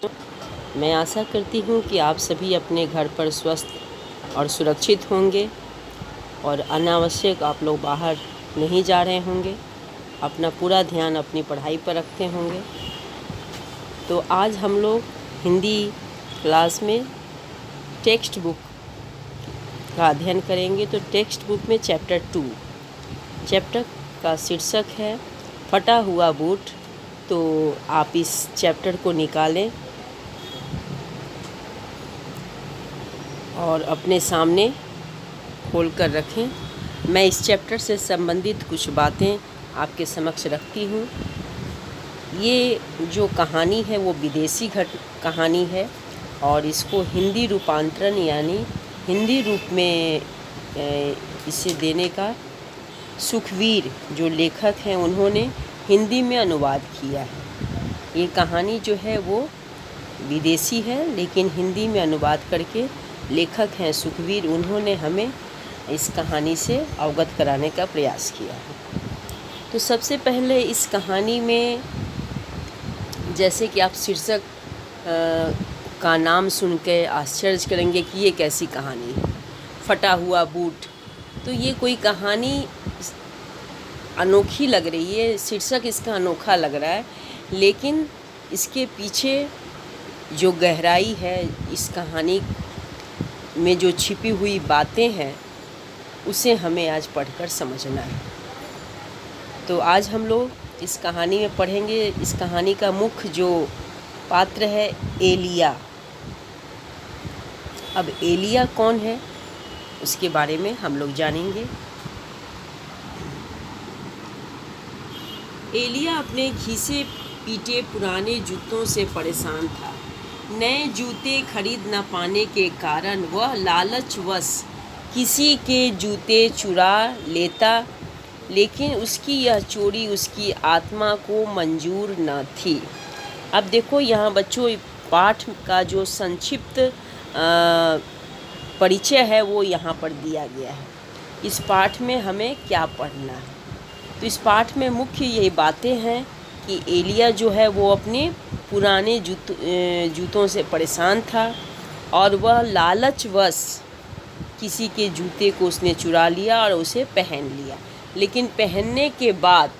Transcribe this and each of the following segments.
मैं आशा करती हूँ कि आप सभी अपने घर पर स्वस्थ और सुरक्षित होंगे और अनावश्यक आप लोग बाहर नहीं जा रहे होंगे, अपना पूरा ध्यान अपनी पढ़ाई पर रखते होंगे। तो आज हम लोग हिंदी क्लास में टेक्स्ट बुक का अध्ययन करेंगे। तो टेक्स्ट बुक में चैप्टर 2 चैप्टर का शीर्षक है फटा हुआ बूट। तो आप इस चैप्टर को निकालें और अपने सामने खोल कर रखें। मैं इस चैप्टर से संबंधित कुछ बातें आपके समक्ष रखती हूँ। ये जो कहानी है वो विदेशी कहानी है और इसको हिंदी रूपांतरण यानी हिंदी रूप में इसे देने का सुखवीर जो लेखक हैं उन्होंने हिंदी में अनुवाद किया है। ये कहानी जो है वो विदेशी है लेकिन हिंदी में अनुवाद करके लेखक हैं सुखवीर, उन्होंने हमें इस कहानी से अवगत कराने का प्रयास किया है। तो सबसे पहले इस कहानी में जैसे कि आप शीर्षक का नाम सुन के आश्चर्य करेंगे कि ये कैसी कहानी है, फटा हुआ बूट। तो ये कोई कहानी अनोखी लग रही है, शीर्षक इसका अनोखा लग रहा है, लेकिन इसके पीछे जो गहराई है इस कहानी में जो छिपी हुई बातें हैं उसे हमें आज पढ़कर समझना है। तो आज हम लोग इस कहानी में पढ़ेंगे। इस कहानी का मुख्य जो पात्र है एलिया। अब एलिया कौन है उसके बारे में हम लोग जानेंगे। एलिया अपने घिसे पीटे पुराने जूतों से परेशान था। नए जूते खरीद न पाने के कारण वह लालचवश किसी के जूते चुरा लेता, लेकिन उसकी यह चोरी उसकी आत्मा को मंजूर न थी। अब देखो यहाँ बच्चों पाठ का जो संक्षिप्त परिचय है वो यहाँ पर दिया गया है। इस पाठ में हमें क्या पढ़ना है, तो इस पाठ में मुख्य यही बातें हैं कि एलिया जो है वो अपने पुराने जूतों से परेशान था और वह लालचवश किसी के जूते को उसने चुरा लिया और उसे पहन लिया, लेकिन पहनने के बाद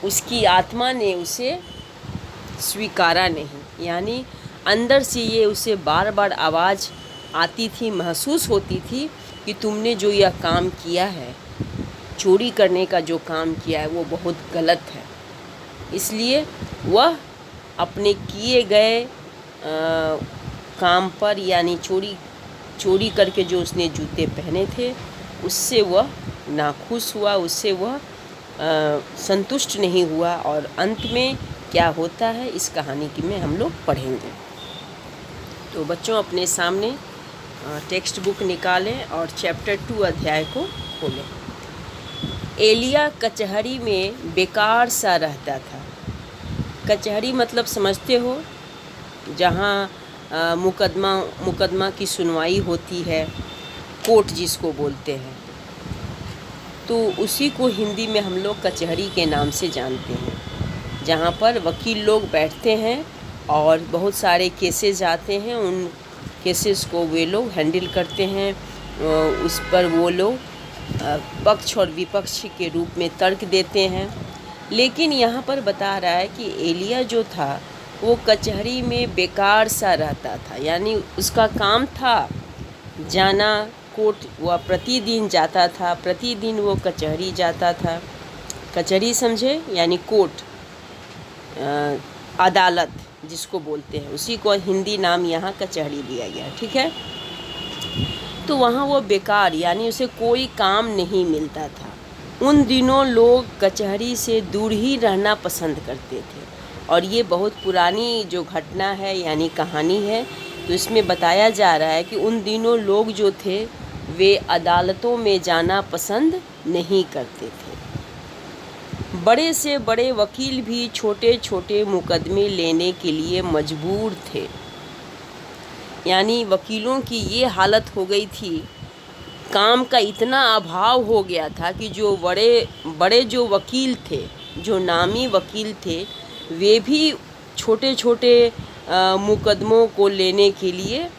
उसकी आत्मा ने उसे स्वीकारा नहीं। यानी अंदर से ये उसे बार बार आवाज़ आती थी, महसूस होती थी कि तुमने जो यह काम किया है, चोरी करने का जो काम किया है वो बहुत गलत है। इसलिए वह अपने किए गए काम पर यानी चोरी करके जो उसने जूते पहने थे उससे वह नाखुश हुआ, उससे वह संतुष्ट नहीं हुआ और अंत में क्या होता है इस कहानी की में हम लोग पढ़ेंगे। तो बच्चों अपने सामने टेक्स्ट बुक निकालें और चैप्टर 2 अध्याय को खोलें। एलिया कचहरी में बेकार सा रहता था। कचहरी मतलब समझते हो, जहाँ मुकदमा की सुनवाई होती है, कोर्ट जिसको बोलते हैं, तो उसी को हिंदी में हम लोग कचहरी के नाम से जानते हैं, जहाँ पर वकील लोग बैठते हैं और बहुत सारे केसेस आते हैं, उन केसेस को वे लोग हैंडल करते हैं। उस पर वो लोग पक्ष और विपक्ष के रूप में तर्क देते हैं। लेकिन यहाँ पर बता रहा है कि एलिया जो था वो कचहरी में बेकार सा रहता था, यानी उसका काम था जाना कोर्ट। वह प्रतिदिन जाता था, प्रतिदिन वो कचहरी जाता था। कचहरी समझे यानी कोर्ट, अदालत जिसको बोलते हैं, उसी को हिंदी नाम यहाँ कचहरी दिया गया, ठीक है। तो वहाँ वो बेकार यानी उसे कोई काम नहीं मिलता था। उन दिनों लोग कचहरी से दूर ही रहना पसंद करते थे और ये बहुत पुरानी जो घटना है यानी कहानी है। तो इसमें बताया जा रहा है कि उन दिनों लोग जो थे वे अदालतों में जाना पसंद नहीं करते थे। बड़े से बड़े वकील भी छोटे छोटे मुकदमे लेने के लिए मजबूर थे। यानी वकीलों की ये हालत हो गई थी, काम का इतना अभाव हो गया था कि जो बड़े जो वकील थे, जो नामी वकील थे, वे भी छोटे छोटे मुकदमों को लेने के लिए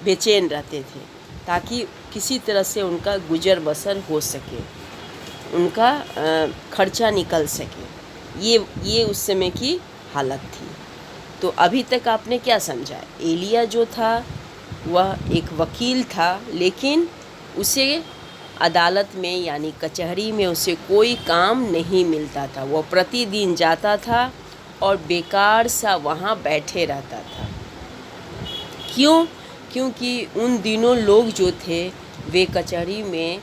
बेचैन रहते थे, ताकि किसी तरह से उनका गुजर बसर हो सके, उनका खर्चा निकल सके। ये उस समय की हालत थी। तो अभी तक आपने क्या समझा? एलिया जो था वह एक वकील था, लेकिन उसे अदालत में यानी कचहरी में उसे कोई काम नहीं मिलता था। वह प्रतिदिन जाता था और बेकार सा वहाँ बैठे रहता था। क्यों? क्योंकि उन दिनों लोग जो थे वे कचहरी में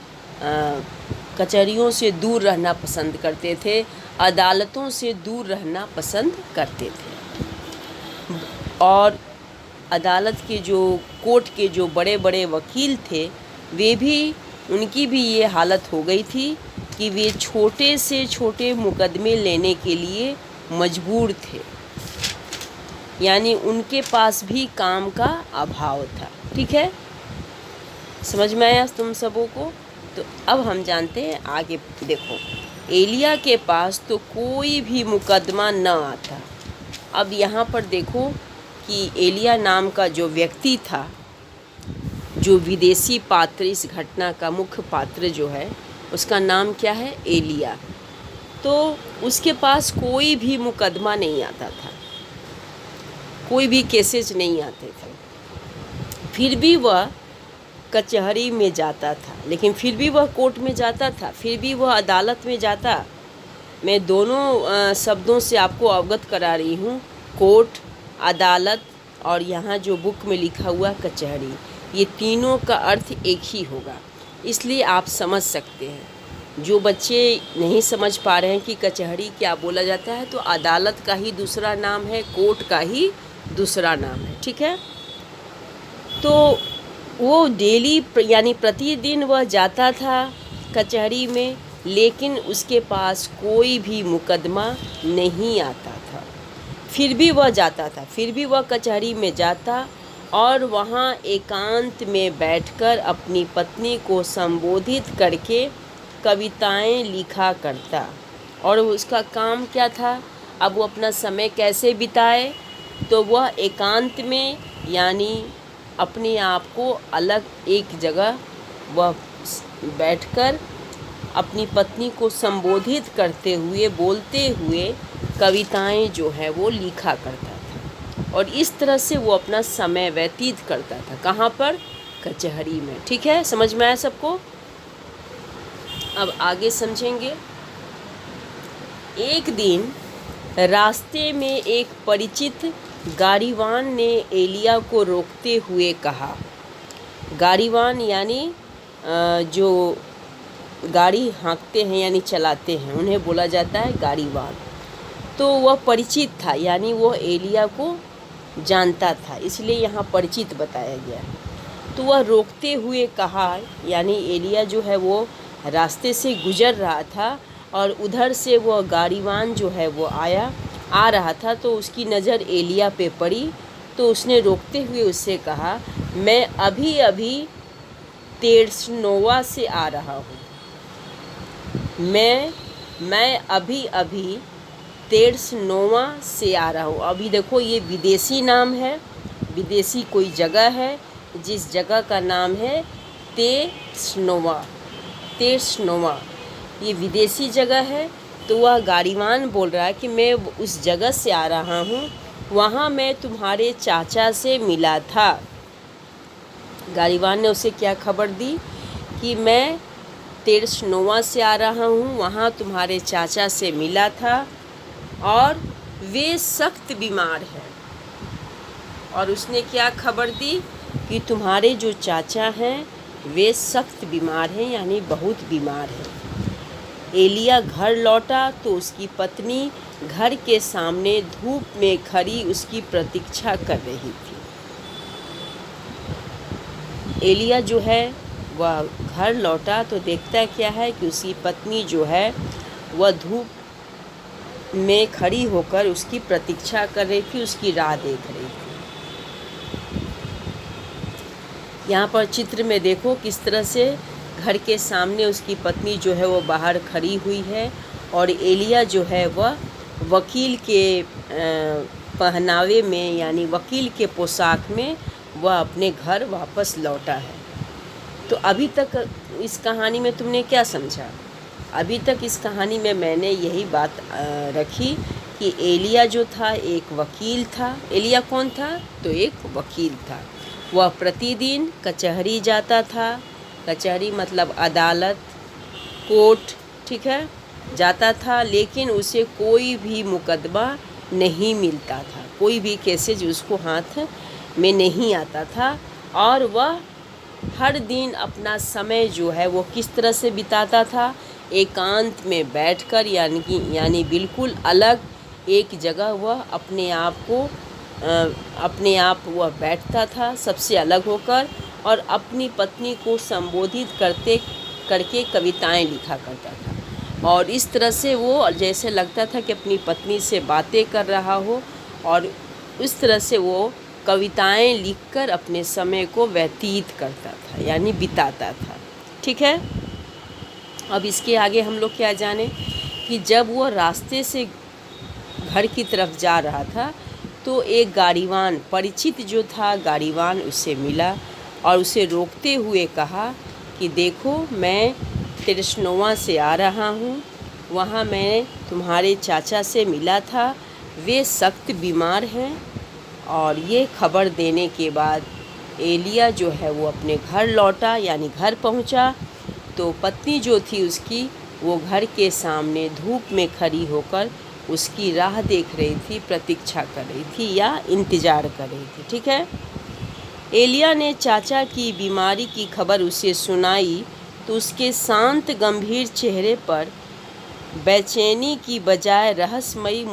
कचहरियों से दूर रहना पसंद करते थे, अदालतों से दूर रहना पसंद करते थे। और अदालत के जो कोर्ट के जो बड़े बड़े वकील थे, वे भी उनकी भी ये हालत हो गई थी कि वे छोटे से छोटे मुकदमे लेने के लिए मजबूर थे, यानी उनके पास भी काम का अभाव था। ठीक है, समझ में आया तुम सबों को? तो अब हम जानते हैं आगे। देखो, एलिया के पास तो कोई भी मुकदमा न आता। अब यहाँ पर देखो कि एलिया नाम का जो व्यक्ति था, जो विदेशी पात्र, इस घटना का मुख्य पात्र जो है उसका नाम क्या है? एलिया। तो उसके पास कोई भी मुकदमा नहीं आता था, कोई भी केसेस नहीं आते थे। फिर भी वह कचहरी में जाता था, लेकिन फिर भी वह कोर्ट में जाता था, फिर भी वह अदालत में जाता। मैं दोनों शब्दों से आपको अवगत करा रही हूँ, कोर्ट, अदालत और यहाँ जो बुक में लिखा हुआ कचहरी, ये तीनों का अर्थ एक ही होगा। इसलिए आप समझ सकते हैं। जो बच्चे नहीं समझ पा रहे हैं कि कचहरी क्या बोला जाता है, तो अदालत का ही दूसरा नाम है, कोर्ट का ही दूसरा नाम है। ठीक है, तो वो डेली यानी प्रतिदिन वह जाता था कचहरी में, लेकिन उसके पास कोई भी मुकदमा नहीं आता था। फिर भी वह जाता था, फिर भी वह कचहरी में जाता और वहाँ एकांत में बैठकर अपनी पत्नी को संबोधित करके कविताएं लिखा करता। और उसका काम क्या था? अब वो अपना समय कैसे बिताए? तो वह एकांत में यानी अपने आप को अलग एक जगह वह बैठकर अपनी पत्नी को संबोधित करते हुए, बोलते हुए कविताएं जो है वो लिखा करता था। और इस तरह से वो अपना समय व्यतीत करता था। कहाँ पर? कचहरी में। ठीक है, समझ में आया सबको? अब आगे समझेंगे। एक दिन रास्ते में एक परिचित गाड़ीवान ने एलिया को रोकते हुए कहा। गाड़ीवान यानी जो गाड़ी हाँकते हैं यानी चलाते हैं, उन्हें बोला जाता है गाड़ीवान। तो वह परिचित था, यानी वह एलिया को जानता था, इसलिए यहाँ परिचित बताया गया। तो वह रोकते हुए कहा, यानी एलिया जो है वो रास्ते से गुजर रहा था और उधर से वह गाड़ीवान जो है वो आ रहा था। तो उसकी नज़र एलिया पे पड़ी, तो उसने रोकते हुए उससे कहा, मैं अभी अभी तेर्सनोवा से आ रहा हूँ। मैं अभी अभी तेर्सनोवा से आ रहा हूँ। अभी देखो, ये विदेशी नाम है, विदेशी कोई जगह है जिस जगह का नाम है तेर्सनोवा। तेर्सनोवा ये विदेशी जगह है। तो वह गाड़ीवान बोल रहा है कि मैं उस जगह से आ रहा हूँ, वहाँ मैं तुम्हारे चाचा से मिला था। गाड़ीवान ने उसे क्या खबर दी कि मैं तेर्सनोवा से आ रहा हूँ, वहाँ तुम्हारे चाचा से मिला था और वे सख्त बीमार हैं। और उसने क्या खबर दी कि तुम्हारे जो चाचा हैं वे सख्त बीमार हैं, यानी बहुत बीमार हैं। एलिया घर लौटा तो उसकी पत्नी घर के सामने धूप में खड़ी उसकी प्रतीक्षा कर रही थी। एलिया जो है वह घर लौटा तो देखता क्या है कि उसकी पत्नी जो है वह धूप में खड़ी होकर उसकी प्रतीक्षा कर रही थी, उसकी राह देख रही थी। यहाँ पर चित्र में देखो किस तरह से घर के सामने उसकी पत्नी जो है वो बाहर खड़ी हुई है और एलिया जो है वह वकील के पहनावे में यानी वकील के पोशाक में वह अपने घर वापस लौटा है। तो अभी तक इस कहानी में तुमने क्या समझा? अभी तक इस कहानी में मैंने यही बात रखी कि एलिया जो था एक वकील था। एलिया कौन था? तो एक वकील था। वह प्रतिदिन कचहरी जाता था। कचहरी मतलब अदालत, कोर्ट, ठीक है, जाता था, लेकिन उसे कोई भी मुकदमा नहीं मिलता था, कोई भी केसेज उसको हाथ में नहीं आता था। और वह हर दिन अपना समय जो है वो किस तरह से बिताता था? एकांत में बैठकर, यानी बिल्कुल अलग एक जगह वह अपने आप वह बैठता था, सबसे अलग होकर, और अपनी पत्नी को संबोधित करके कविताएं लिखा करता था। और इस तरह से वो जैसे लगता था कि अपनी पत्नी से बातें कर रहा हो, और उस तरह से वो कविताएं लिखकर अपने समय को व्यतीत करता था, यानी बिताता था। ठीक है। अब इसके आगे हम लोग क्या जाने कि जब वो रास्ते से घर की तरफ जा रहा था तो एक गाड़ीवान, परिचित जो था गाड़ीवान, उससे मिला और उसे रोकते हुए कहा कि देखो, मैं तिरस्नोवा से आ रहा हूँ, वहाँ मैं तुम्हारे चाचा से मिला था, वे सख्त बीमार हैं। और ये खबर देने के बाद एलिया जो है वो अपने घर लौटा, यानी घर पहुँचा। तो पत्नी जो थी उसकी, वो घर के सामने धूप में खड़ी होकर उसकी राह देख रही थी, प्रतीक्षा कर रही थी या इंतज़ार कर रही थी। ठीक है। एलिया ने चाचा की बीमारी की खबर उसे सुनाई तो उसके शांत गंभीर चेहरे पर बेचैनी की बजाय रहस्यमयी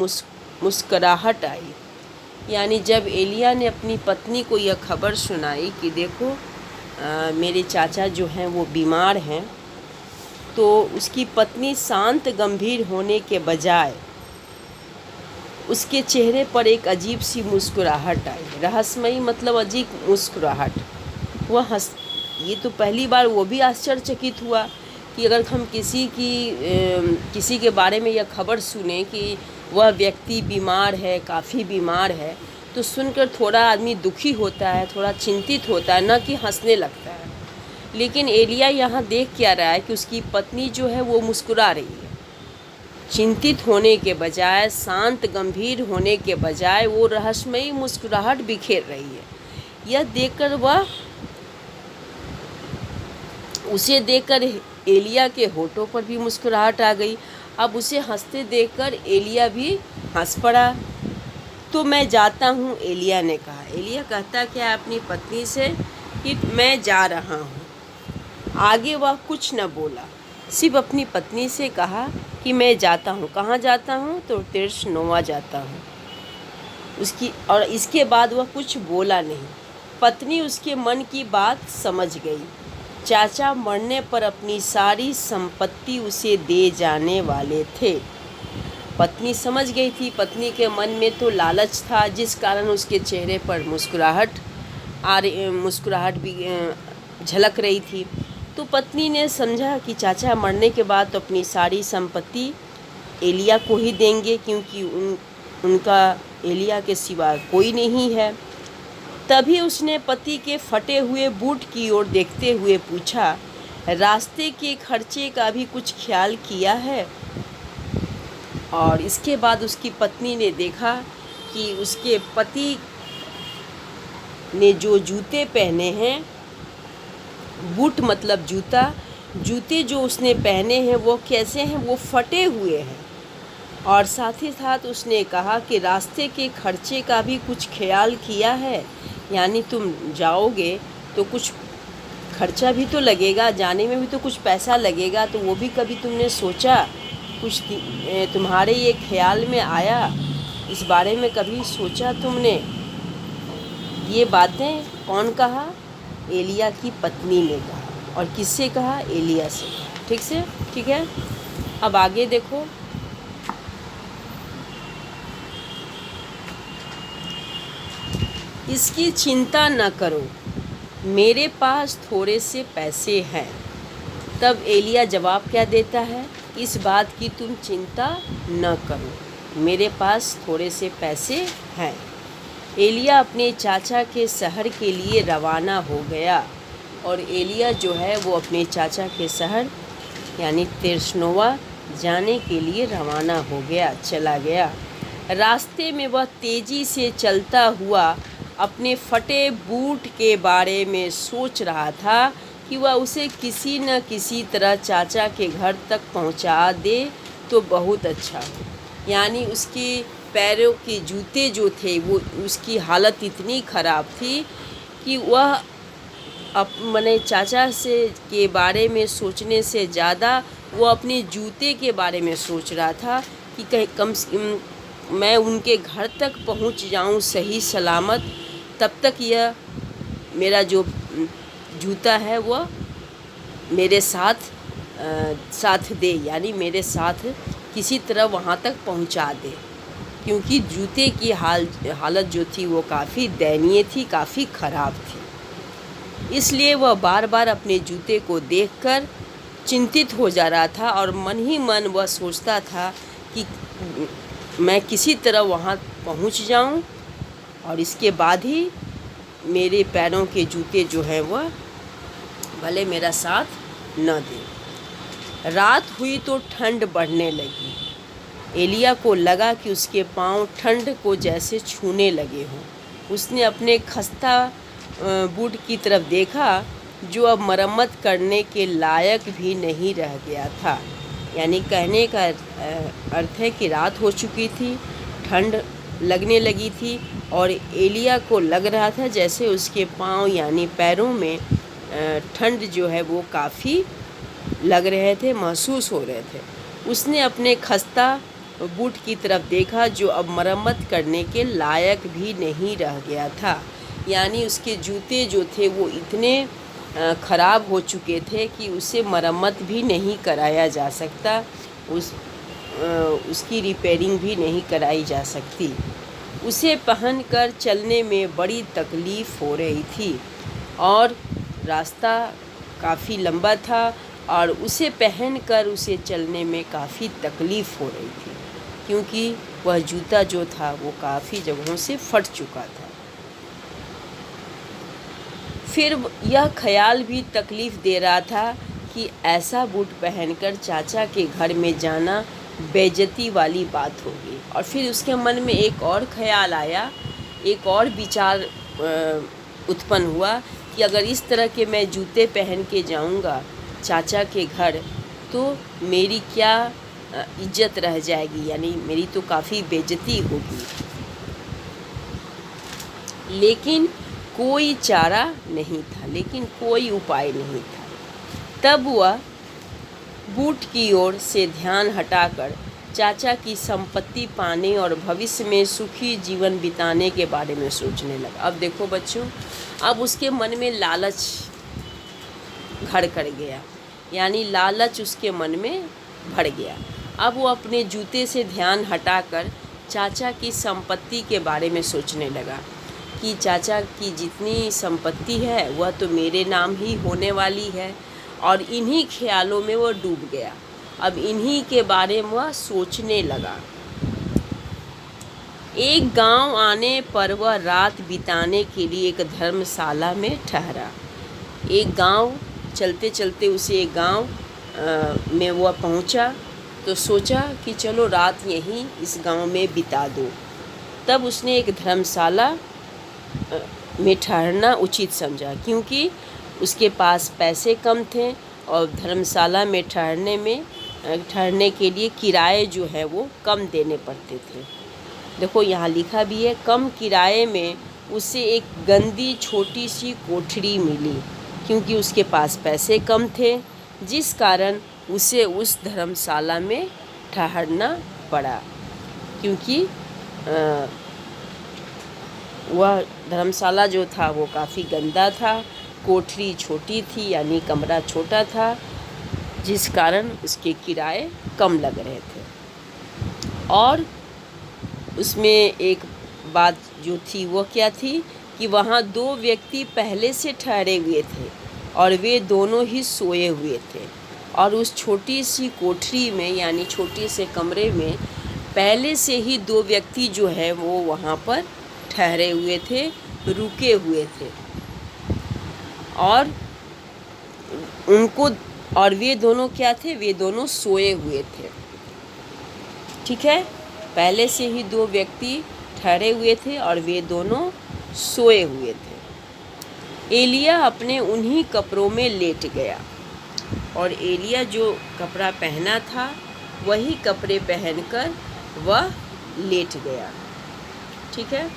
मुस्कुराहट आई। यानी जब एलिया ने अपनी पत्नी को यह खबर सुनाई कि देखो मेरे चाचा जो हैं वो बीमार हैं, तो उसकी पत्नी शांत गंभीर होने के बजाय उसके चेहरे पर एक अजीब सी मुस्कुराहट आई। रहस्यमयी मतलब अजीब मुस्कुराहट। वह ये तो पहली बार वो भी आश्चर्यचकित हुआ कि अगर हम किसी के बारे में यह खबर सुने कि वह व्यक्ति बीमार है, काफ़ी बीमार है, तो सुनकर थोड़ा आदमी दुखी होता है, थोड़ा चिंतित होता है, न कि हंसने लगता है। लेकिन एलिया यहाँ देख क्या रहा है कि उसकी पत्नी जो है वो मुस्कुरा रही है। चिंतित होने के बजाय, शांत गंभीर होने के बजाय वो रहस्यमयी मुस्कुराहट बिखेर रही है। यह देखकर उसे देखकर एलिया के होठों पर भी मुस्कुराहट आ गई। अब उसे हंसते देखकर एलिया भी हंस पड़ा। तो मैं जाता हूँ, एलिया ने कहा। एलिया कहता क्या अपनी पत्नी से कि मैं जा रहा हूँ। आगे वह कुछ न बोला, सिर्फ अपनी पत्नी से कहा कि मैं जाता हूँ। कहाँ जाता हूँ? तो तिरस्नोवा जाता हूँ। और इसके बाद वह कुछ बोला नहीं। पत्नी उसके मन की बात समझ गई। चाचा मरने पर अपनी सारी संपत्ति उसे दे जाने वाले थे। पत्नी समझ गई थी। पत्नी के मन में तो लालच था, जिस कारण उसके चेहरे पर मुस्कुराहट भी झलक रही थी। तो पत्नी ने समझा कि चाचा मरने के बाद तो अपनी सारी संपत्ति एलिया को ही देंगे, क्योंकि उनका एलिया के सिवा कोई नहीं है। तभी उसने पति के फटे हुए बूट की ओर देखते हुए पूछा, रास्ते के खर्चे का भी कुछ ख्याल किया है? और इसके बाद उसकी पत्नी ने देखा कि उसके पति ने जो जूते पहने हैं, बूट मतलब जूते जो उसने पहने हैं वो कैसे हैं? वो फटे हुए हैं। और साथ ही साथ उसने कहा कि रास्ते के खर्चे का भी कुछ ख्याल किया है, यानी तुम जाओगे तो कुछ खर्चा भी तो लगेगा, जाने में भी तो कुछ पैसा लगेगा, तो वो भी कभी तुमने सोचा? कुछ तुम्हारे ये ख्याल में आया? इस बारे में कभी सोचा तुमने? ये बातें कौन कहा? एलिया की पत्नी ने कहा। और किससे कहा? एलिया से कहा। ठीक है। अब आगे देखो। इसकी चिंता न करो, मेरे पास थोड़े से पैसे हैं। तब एलिया जवाब क्या देता है? इस बात की तुम चिंता न करो। मेरे पास थोड़े से पैसे हैं। एलिया अपने चाचा के शहर के लिए रवाना हो गया और एलिया जो है वो अपने चाचा के शहर यानी तिर्सनोवा जाने के लिए रवाना हो गया, चला गया। रास्ते में वह तेज़ी से चलता हुआ अपने फटे बूट के बारे में सोच रहा था कि वह उसे किसी न किसी तरह चाचा के घर तक पहुंचा दे तो बहुत अच्छा हो। यानी उसके पैरों के जूते जो थे वो उसकी हालत इतनी ख़राब थी कि वह मैंने चाचा से के बारे में सोचने से ज़्यादा वो अपने जूते के बारे में सोच रहा था कि कहीं कम मैं उनके घर तक पहुंच जाऊं सही सलामत, तब तक यह मेरा जो जूता है वह मेरे साथ दे, यानी मेरे साथ किसी तरह वहां तक पहुंचा दे, क्योंकि जूते की हालत जो थी वो काफ़ी दयनीय थी, काफ़ी ख़राब थी। इसलिए वह बार बार अपने जूते को देखकर चिंतित हो जा रहा था और मन ही मन वह सोचता था कि मैं किसी तरह वहाँ पहुँच जाऊँ और इसके बाद ही मेरे पैरों के जूते जो हैं वह भले मेरा साथ न दें। रात हुई तो ठंड बढ़ने लगी। एलिया को लगा कि उसके पांव ठंड को जैसे छूने लगे हों। उसने अपने खस्ता बूट की तरफ देखा जो अब मरम्मत करने के लायक भी नहीं रह गया था। यानी कहने का अर्थ है कि रात हो चुकी थी, ठंड लगने लगी थी और एलिया को लग रहा था जैसे उसके पांव यानी पैरों में ठंड जो है वो काफ़ी लग रहे थे, महसूस हो रहे थे। उसने अपने खस्ता बूट की तरफ देखा जो अब मरम्मत करने के लायक भी नहीं रह गया था। यानी उसके जूते जो थे वो इतने ख़राब हो चुके थे कि उसे मरम्मत भी नहीं कराया जा सकता, उसकी रिपेयरिंग भी नहीं कराई जा सकती। उसे पहनकर चलने में बड़ी तकलीफ़ हो रही थी और रास्ता काफ़ी लंबा था और उसे पहनकर उसे चलने में काफ़ी तकलीफ़ हो रही थी, क्योंकि वह जूता जो था वो काफ़ी जगहों से फट चुका था। फिर यह ख्याल भी तकलीफ़ दे रहा था कि ऐसा बूट पहनकर चाचा के घर में जाना बेइज्जती वाली बात होगी। और फिर उसके मन में एक और ख्याल आया, एक और विचार उत्पन्न हुआ कि अगर इस तरह के मैं जूते पहन के जाऊंगा चाचा के घर तो मेरी क्या इज्जत रह जाएगी, यानी मेरी तो काफ़ी बेइज्जती होगी। लेकिन कोई चारा नहीं था, लेकिन कोई उपाय नहीं था। तब वह बूट की ओर से ध्यान हटाकर चाचा की संपत्ति पाने और भविष्य में सुखी जीवन बिताने के बारे में सोचने लगा। अब देखो बच्चों, अब उसके मन में लालच घर कर गया, यानी लालच उसके मन में भर गया। अब वो अपने जूते से ध्यान हटाकर चाचा की संपत्ति के बारे में सोचने लगा कि चाचा की जितनी संपत्ति है वह तो मेरे नाम ही होने वाली है, और इन्हीं ख्यालों में वह डूब गया। अब इन्हीं के बारे में वह सोचने लगा। एक गांव आने पर वह रात बिताने के लिए एक धर्मशाला में ठहरा। एक गांव चलते चलते उसे एक गांव में वह पहुंचा तो सोचा कि चलो रात यहीं इस गांव में बिता दो। तब उसने एक धर्मशाला में ठहरना उचित समझा, क्योंकि उसके पास पैसे कम थे और धर्मशाला में ठहरने के लिए किराए जो है वो कम देने पड़ते थे। देखो यहाँ लिखा भी है, कम किराए में उसे एक गंदी छोटी सी कोठरी मिली, क्योंकि उसके पास पैसे कम थे, जिस कारण उसे उस धर्मशाला में ठहरना पड़ा। क्योंकि वह धर्मशाला जो था वो काफ़ी गंदा था, कोठरी छोटी थी यानी कमरा छोटा था, जिस कारण उसके किराए कम लग रहे थे। और उसमें एक बात जो थी वो क्या थी कि वहाँ दो व्यक्ति पहले से ठहरे हुए थे और वे दोनों ही सोए हुए थे, और उस छोटी सी कोठरी में यानी छोटे से कमरे में पहले से ही 2 व्यक्ति जो है वो वहाँ पर ठहरे हुए थे, रुके हुए थे, और उनको, और वे दोनों क्या थे, वे दोनों सोए हुए थे। ठीक है, पहले से ही 2 व्यक्ति ठहरे हुए थे और वे दोनों सोए हुए थे। एलिया अपने उन्हीं कपड़ों में लेट गया, और एलिया जो कपड़ा पहना था वही कपड़े पहनकर वह लेट गया। ठीक है,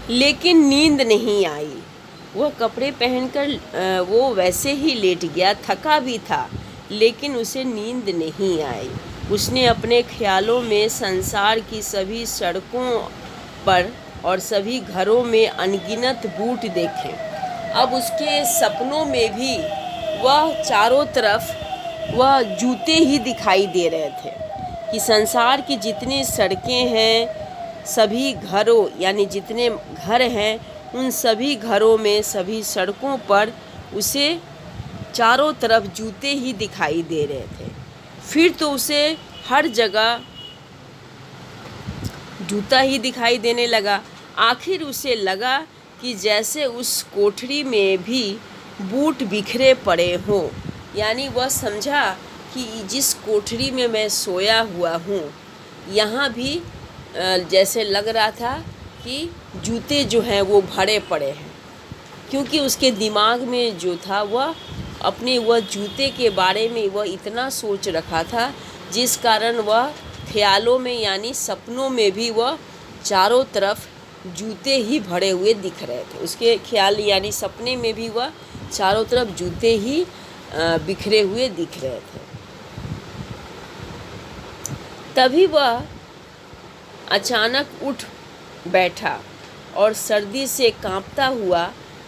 लेकिन नींद नहीं आई। वह कपड़े पहनकर वो वैसे ही लेट गया, थका भी था, लेकिन उसे नींद नहीं आई। उसने अपने ख्यालों में संसार की सभी सड़कों पर और सभी घरों में अनगिनत बूट देखे। अब उसके सपनों में भी वह चारों तरफ वह जूते ही दिखाई दे रहे थे कि संसार की जितनी सड़कें हैं, सभी घरों यानी जितने घर हैं, उन सभी घरों में, सभी सड़कों पर उसे चारों तरफ जूते ही दिखाई दे रहे थे। फिर तो उसे हर जगह जूता ही दिखाई देने लगा। आखिर उसे लगा कि जैसे उस कोठरी में भी बूट बिखरे पड़े हों, यानी वह समझा कि जिस कोठरी में मैं सोया हुआ हूँ, यहाँ भी जैसे लग रहा था कि जूते जो हैं वो भरे पड़े हैं, क्योंकि उसके दिमाग में जो था वह अपने वह जूते के बारे में वह इतना सोच रखा था, जिस कारण वह ख्यालों में यानी सपनों में भी वह चारों तरफ जूते ही भरे हुए दिख रहे थे। उसके ख्याल यानी सपने में भी वह चारों तरफ जूते ही बिखरे हुए दिख रहे थे। तभी वह अचानक उठ बैठा और सर्दी से कांपता हुआ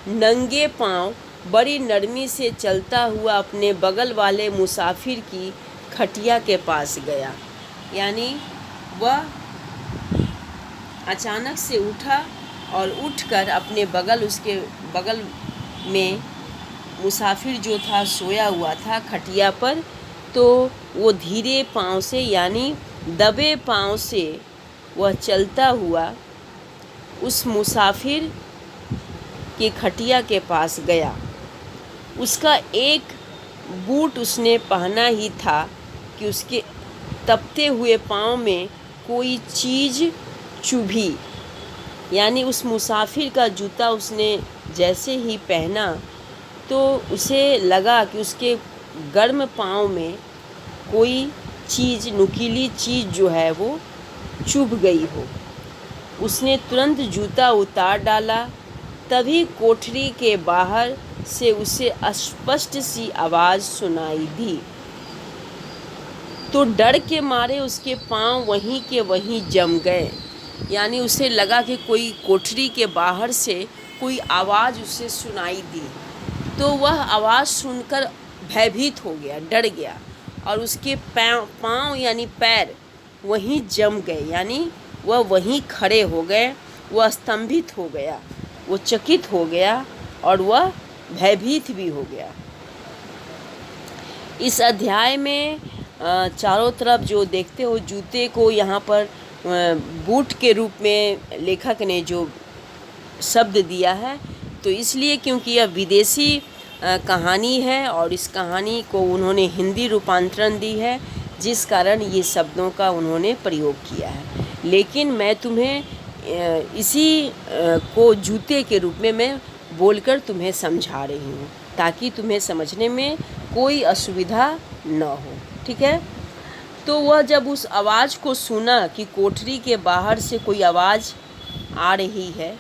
नंगे पांव बड़ी नरमी से चलता हुआ अपने बगल वाले मुसाफिर की खटिया के पास गया। यानी वह अचानक से उठा और उठकर अपने उसके बगल में मुसाफिर जो था सोया हुआ था खटिया पर, तो वो धीरे पांव से यानी दबे पांव से वह चलता हुआ उस मुसाफिर की खटिया के पास गया। उसका एक बूट उसने पहना ही था कि उसके तपते हुए पांव में कोई चीज़ चुभी। यानी उस मुसाफिर का जूता उसने जैसे ही पहना तो उसे लगा कि उसके गर्म पांव में कोई चीज़, नुकीली चीज़ जो है वो चुभ गई हो। उसने तुरंत जूता उतार डाला। तभी कोठरी के बाहर से उसे स्पष्ट सी आवाज़ सुनाई दी, तो डर के मारे उसके पांव वहीं के वहीं जम गए। यानी उसे लगा कि कोई कोठरी के बाहर से कोई आवाज़ उसे सुनाई दी, तो वह आवाज़ सुनकर भयभीत हो गया, डर गया, और उसके पांव यानी पैर वहीं जम गए, यानी वह वहीं खड़े हो गए। वह स्तंभित हो गया, वो चकित हो गया और वह भयभीत भी हो गया। इस अध्याय में चारों तरफ जो देखते हो जूते को यहाँ पर बूट के रूप में लेखक ने जो शब्द दिया है, तो इसलिए क्योंकि यह विदेशी कहानी है और इस कहानी को उन्होंने हिंदी रूपांतरण दी है, जिस कारण ये शब्दों का उन्होंने प्रयोग किया है। लेकिन मैं तुम्हें इसी को जूते के रूप में मैं बोलकर तुम्हें समझा रही हूँ, ताकि तुम्हें समझने में कोई असुविधा न हो। ठीक है, तो वह जब उस आवाज़ को सुना कि कोठरी के बाहर से कोई आवाज़ आ रही है,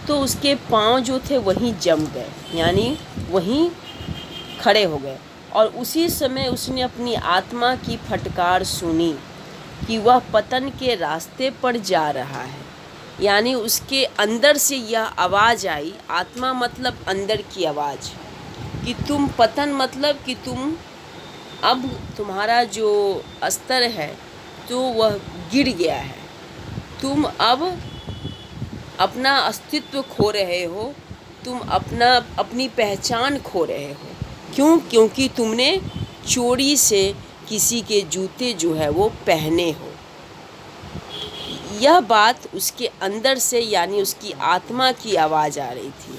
तो उसके पांव जो थे वहीं जम गए, यानी वहीं खड़े हो गए। और उसी समय उसने अपनी आत्मा की फटकार सुनी कि वह पतन के रास्ते पर जा रहा है। यानी उसके अंदर से यह आवाज़ आई, आत्मा मतलब अंदर की आवाज़, कि तुम पतन मतलब कि तुम अब तुम्हारा जो स्तर है तो वह गिर गया है, तुम अब अपना अस्तित्व खो रहे हो, तुम अपनी पहचान खो रहे हो। क्यों? क्योंकि तुमने चोरी से, किसी के जूते जो है वो पहने हो। यह बात उसके अंदर से यानी उसकी आत्मा की आवाज़ आ रही थी,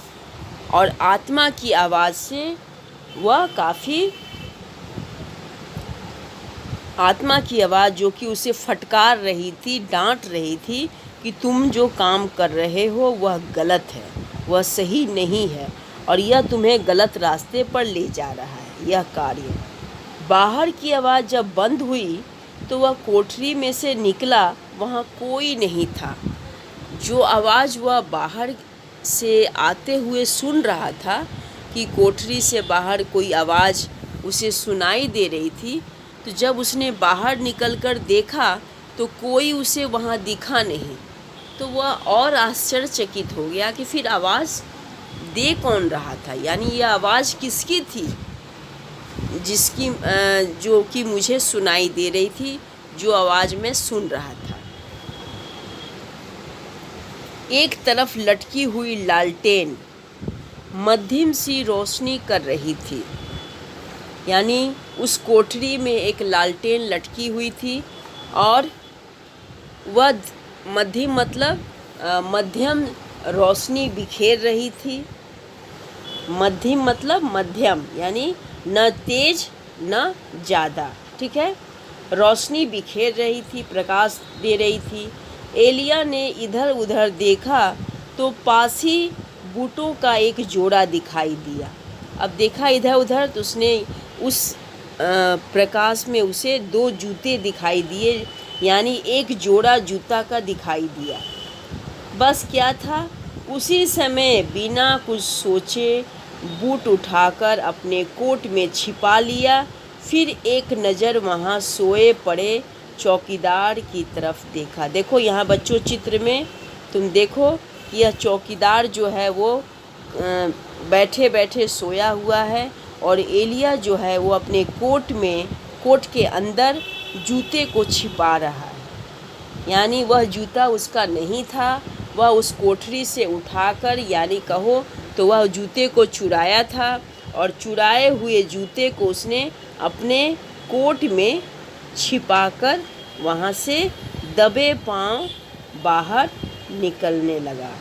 और आत्मा की आवाज़ से वह काफ़ी आत्मा की आवाज़ जो कि उसे फटकार रही थी, डांट रही थी कि तुम जो काम कर रहे हो वह गलत है, वह सही नहीं है, और यह तुम्हें गलत रास्ते पर ले जा रहा है यह कार्य। बाहर की आवाज़ जब बंद हुई तो वह कोठरी में से निकला, वहाँ कोई नहीं था। जो आवाज़ वह बाहर से आते हुए सुन रहा था कि कोठरी से बाहर कोई आवाज़ उसे सुनाई दे रही थी, तो जब उसने बाहर निकलकर देखा तो कोई उसे वहाँ दिखा नहीं। तो वह और आश्चर्यचकित हो गया कि फिर आवाज़ दे कौन रहा था, यानी यह आवाज़ किसकी थी जिसकी जो कि मुझे सुनाई दे रही थी, जो आवाज़ मैं सुन रहा था। एक तरफ लटकी हुई लालटेन मध्यम सी रोशनी कर रही थी, यानी उस कोठरी में एक लालटेन लटकी हुई थी और वह मध्यम मतलब मध्यम रोशनी बिखेर रही थी। मध्यम मतलब मध्यम, यानी न तेज न ज़्यादा, ठीक है। रोशनी बिखेर रही थी, प्रकाश दे रही थी। एलिया ने इधर उधर देखा तो पास ही बूटों का एक जोड़ा दिखाई दिया। अब देखा इधर उधर तो उसने उस प्रकाश में उसे 2 जूते दिखाई दिए, यानी एक जोड़ा जूता का दिखाई दिया। बस क्या था, उसी समय बिना कुछ सोचे बूट उठाकर अपने कोट में छिपा लिया। फिर एक नज़र वहाँ सोए पड़े चौकीदार की तरफ देखा। देखो यहाँ बच्चों चित्र में तुम देखो, यह चौकीदार जो है वो बैठे बैठे सोया हुआ है, और एलिया जो है वो अपने कोट के अंदर जूते को छिपा रहा है। यानी वह जूता उसका नहीं था, वह उस कोठरी से उठाकर, यानी कहो तो वह जूते को चुराया था, और चुराए हुए जूते को उसने अपने कोट में छिपाकर वहाँ से दबे पांव बाहर निकलने लगा।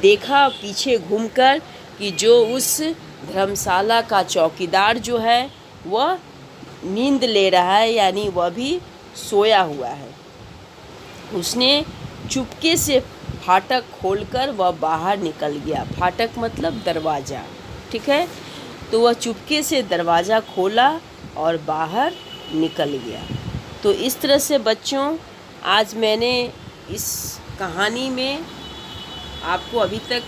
देखा पीछे घूमकर कि जो उस धर्मशाला का चौकीदार जो है वह नींद ले रहा है, यानी वह भी सोया हुआ है। उसने चुपके से फाटक खोलकर वह बाहर निकल गया। फाटक मतलब दरवाज़ा, ठीक है। तो वह चुपके से दरवाज़ा खोला और बाहर निकल गया। तो इस तरह से बच्चों आज मैंने इस कहानी में आपको अभी तक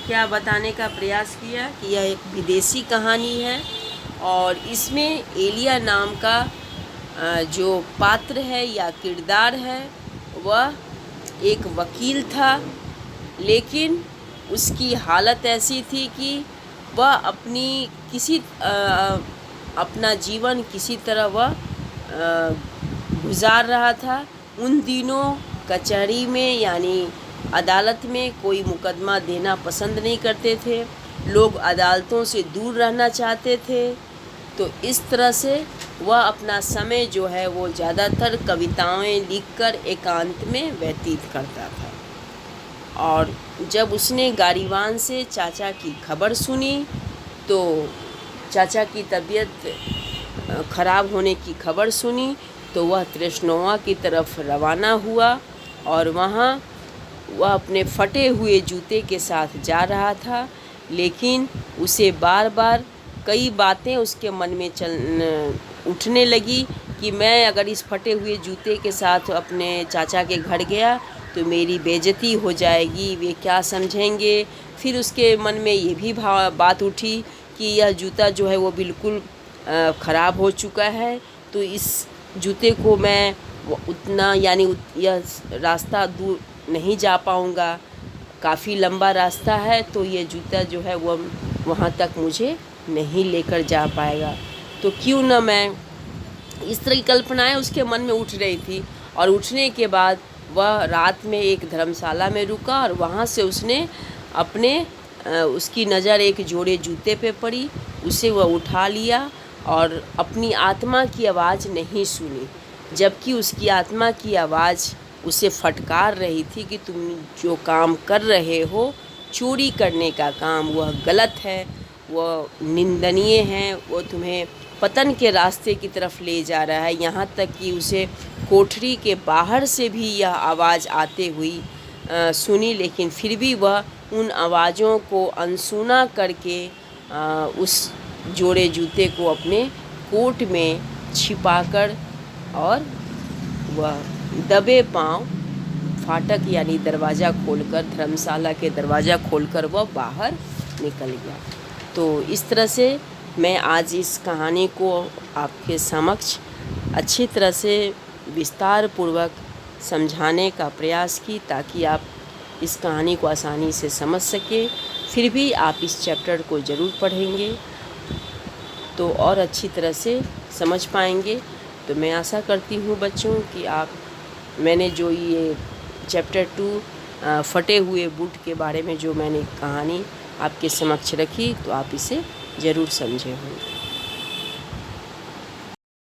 क्या बताने का प्रयास किया कि यह एक विदेशी कहानी है, और इसमें एलिया नाम का जो पात्र है या किरदार है वह एक वकील था, लेकिन उसकी हालत ऐसी थी कि वह अपना जीवन किसी तरह वह गुजार रहा था। उन दिनों कचहरी में यानी अदालत में कोई मुकदमा देना पसंद नहीं करते थे, लोग अदालतों से दूर रहना चाहते थे। तो इस तरह से वह अपना समय जो है वो ज़्यादातर कविताएं लिखकर एकांत में व्यतीत करता था। और जब उसने गारीवान से चाचा की खबर सुनी तो चाचा की तबीयत ख़राब होने की खबर सुनी, तो वह तृष्णोवा की तरफ रवाना हुआ, और वहाँ वह अपने फटे हुए जूते के साथ जा रहा था। लेकिन उसे बार बार कई बातें उसके मन में उठने लगी कि मैं अगर इस फटे हुए जूते के साथ अपने चाचा के घर गया तो मेरी बेइज्जती हो जाएगी, वे क्या समझेंगे। फिर उसके मन में ये भी बात उठी कि यह जूता जो है वो बिल्कुल ख़राब हो चुका है, तो इस जूते को मैं उतना यानी यह रास्ता दूर नहीं जा पाऊँगा, काफ़ी लंबा रास्ता है, तो ये जूता जो है वो वहाँ तक मुझे नहीं लेकर जा पाएगा। तो क्यों न मैं, इस तरह की कल्पनाएं उसके मन में उठ रही थी। और उठने के बाद वह रात में एक धर्मशाला में रुका, और वहाँ से उसने उसकी नज़र एक जोड़े जूते पे पड़ी, उसे वह उठा लिया और अपनी आत्मा की आवाज़ नहीं सुनी, जबकि उसकी आत्मा की आवाज़ उसे फटकार रही थी कि तुम जो काम कर रहे हो, चोरी करने का काम, वह गलत है, वह निंदनीय है, वो तुम्हें पतन के रास्ते की तरफ ले जा रहा है। यहाँ तक कि उसे कोठरी के बाहर से भी यह आवाज़ आते हुई सुनी, लेकिन फिर भी वह उन आवाज़ों को अनसुना करके उस जोड़े जूते को अपने कोट में छिपाकर और वह दबे पांव फाटक यानी दरवाज़ा खोलकर, धर्मशाला के दरवाज़ा खोलकर वह बाहर निकल गया। तो इस तरह से मैं आज इस कहानी को आपके समक्ष अच्छी तरह से विस्तार पूर्वक समझाने का प्रयास की, ताकि आप इस कहानी को आसानी से समझ सकें। फिर भी आप इस चैप्टर को ज़रूर पढ़ेंगे तो और अच्छी तरह से समझ पाएंगे। तो मैं आशा करती हूँ बच्चों कि मैंने जो ये चैप्टर 2 फटे हुए बूट के बारे में जो मैंने कहानी आपके समक्ष रखी, तो आप इसे ज़रूर समझे होंगे।